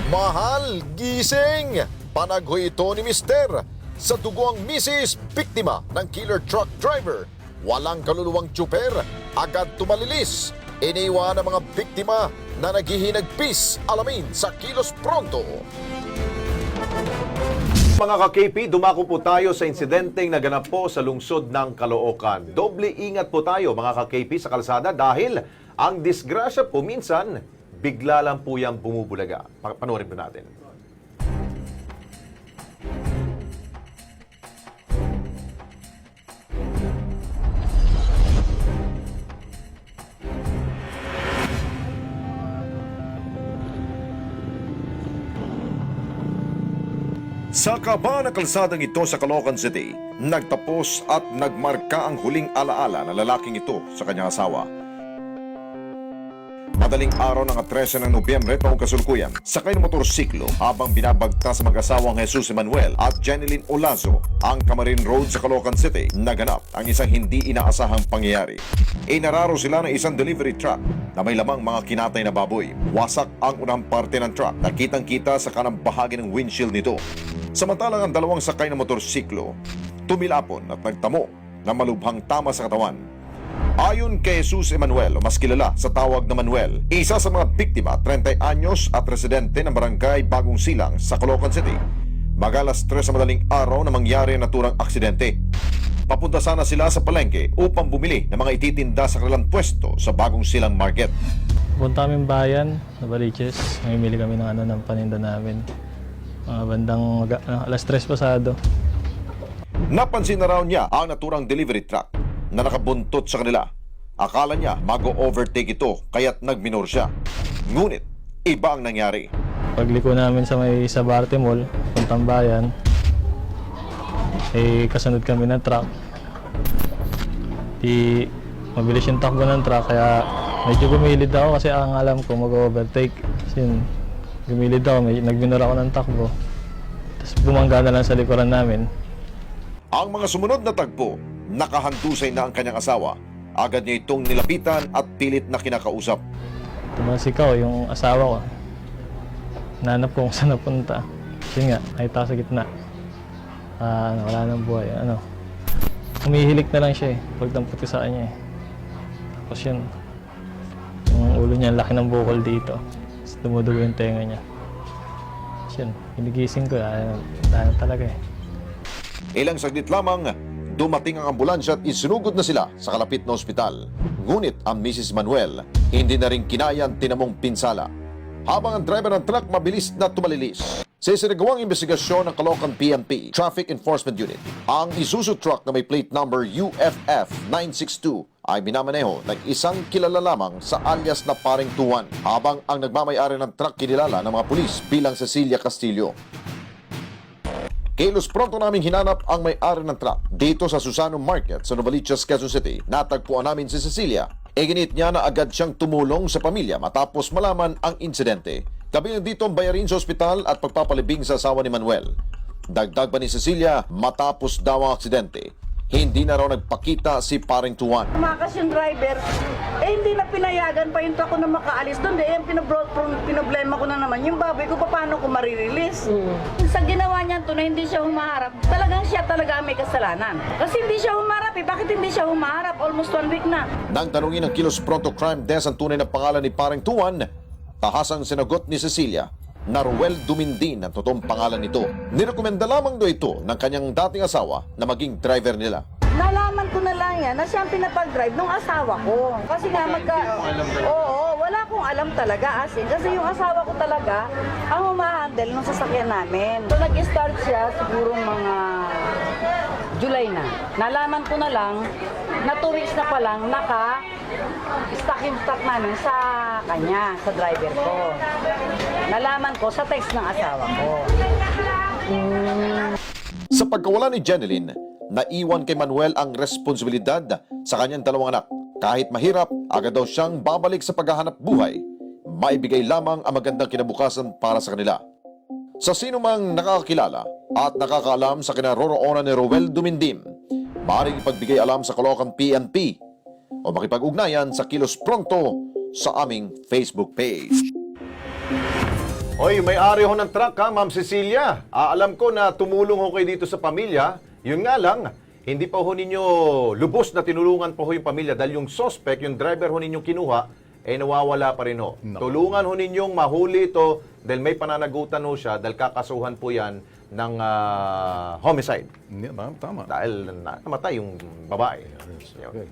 Mahal, gising! Panaghoy ito ni Mister. Sa dugo ang misis, biktima ng killer truck driver. Walang kaluluwang tsuper, agad tumalilis. Iniwan ang mga biktima na naghihinagpis. Alamin sa Kilos Pronto. Mga ka-KP, dumako po tayo sa insidenteng naganap po sa lungsod ng Caloocan. Doble ingat po tayo mga ka-KP sa kalsada dahil ang disgrasya po minsan, bigla lang po yung bumubulaga. Panoorin po natin. Sa kaba ng kalsadang ito sa Caloocan City, nagtapos at nagmarka ang huling alaala ng lalaking ito sa kanyang asawa. Madaling araw ng 13 ng Nobyembre taong kasalukuyan, sakay ng motorsiklo habang binabagtas sa mag-asawang Jesus Emmanuel at Jeneline Olazo ang Camarin Road sa Caloocan City, naganap ang isang hindi inaasahang pangyayari. Inararo sila ng isang delivery truck na may lamang mga kinatay na baboy. Wasak ang unang parte ng truck na kitang-kita sa kanang bahagi ng windshield nito. Samantalang ang dalawang sakay ng motorsiklo tumilapon at nagtamo na malubhang tama sa katawan. Ayon kay Jesus Emmanuel, o mas kilala sa tawag na Manuel, isa sa mga biktima, 30 anyos at residente ng barangay Bagong Silang sa Caloocan City. Mag-alas 3 sa madaling araw na mangyari ang naturang aksidente. Papunta sana sila sa palengke upang bumili ng mga ititinda sa kanilang pwesto sa Bagong Silang Market. Punta kami bayan, sa Baliches. Namimili kami ng paninda namin. Bandang alas 3 pasado. Napansin na raw niya ang naturang delivery truck na nakabuntot sa kanila. Akala niya mag-overtake ito kaya't nagminor siya. Ngunit iba ang nangyari. Pagliko namin sa may Sabarte Mall, puntang bayan, kasunod kami ng truck. Mabilis yung takbo ng truck kaya medyo gumilid ako kasi ang alam ko mag-overtake. Kasi gumilid ako, nagminor ako ng takbo. Tapos bumangga na lang sa likuran namin. Ang mga sumunod na tagpo, nakahandusay na ang kanyang asawa. Agad niya itong nilapitan at pilit na kinakausap. Tumasikaw yung asawa ko. Nanap ko kung saan napunta. Kasi nga, nakita sa gitna. Wala nang buhay. Umihilik na lang siya pagdampot ko sa kanya Tapos yun, yung ulo niya, laki ng bukol dito. Tapos dumudugo yung tenga niya. Tapos yun, hinigising ko. Dahil talaga Ilang saglit lamang, dumating ang ambulansya at isinugod na sila sa kalapit na ospital. Ngunit ang Mrs. Manuel, hindi na rin kinaya ang tinamong pinsala. Habang ang driver ng truck mabilis na tumalilis. Sa isinagawang investigasyon ng Caloocan PNP Traffic Enforcement Unit, ang Isuzu truck na may plate number UFF 962 ay minamaneho ng isang kilala lamang sa alias na Paring Tuan, habang ang nagmamayari ng truck kinilala ng mga pulis bilang Cecilia Castillo. Kilos pronto naming hinanap ang may-ari ng truck dito sa Susano Market sa Novaliches, Quezon City. Natagpuan namin si Cecilia. Iginit niya na agad siyang tumulong sa pamilya matapos malaman ang insidente. Kabilang dito ang bayarin sa ospital at pagpapalibing sa asawa ni Manuel. Dagdag pa ni Cecilia, matapos daw ang aksidente, hindi na raw nagpakita si Paring Tuan. Tumakas yung driver, hindi na pinayagan pa yung truck ko na makaalis doon. Yung pinoblema ko na naman, yung baboy ko, paano ko marirelease? Sa ginawa niya to na hindi siya humaharap, talagang siya talaga may kasalanan. Kasi hindi siya humarap Bakit hindi siya humarap? Almost 1 week na. Nang tanungin ng Kilos Pronto Crime Desk ang tunay na pangalan ni Paring Tuan, tahasang sinagot ni Cecilia na Ruel Dumindin ang totoong pangalan nito. Nirekomenda lamang do ito ng kanyang dating asawa na maging driver nila. Nalaman ko na lang yan na siya ang pinapag-drive ng asawa ko. Kasi nga wala akong alam talaga kasi yung asawa ko talaga ang humahandle ng sasakyan namin. So nag-start siya siguro mga July na. Nalaman ko na lang na 2 weeks na pa lang naka-stack yung truck namin sa kanya, sa driver ko. Nalaman ko sa text ng asawa ko. Sa pagkawala ni Jeneline, naiwan kay Manuel ang responsibilidad sa kanyang dalawang anak. Kahit mahirap, agad daw siyang babalik sa paghahanap buhay. Maibigay lamang ang magandang kinabukasan para sa kanila. Sa sino mang nakakakilala at nakakaalam sa kinaroroonan ni Ruel Dumindim, maaaring ipagbigay alam sa Caloocan PNP o makipag-ugnayan sa Kilos Pronto sa aming Facebook page. Oy, may-ari ho ng truck ha, Ma'am Cecilia. Alam ko na tumulong ho kayo dito sa pamilya. Yun nga lang, hindi pa ho ninyo lubos na tinulungan pa ho yung pamilya dahil yung suspect, yung driver ho ninyong kinuha, nawawala pa rin ho. Tulungan ho ninyong mahuli ito dahil may pananagutan ho siya dahil kakasuhan po yan ng homicide. Yeah, tama. Dahil namatay yung babae. Yun. Okay.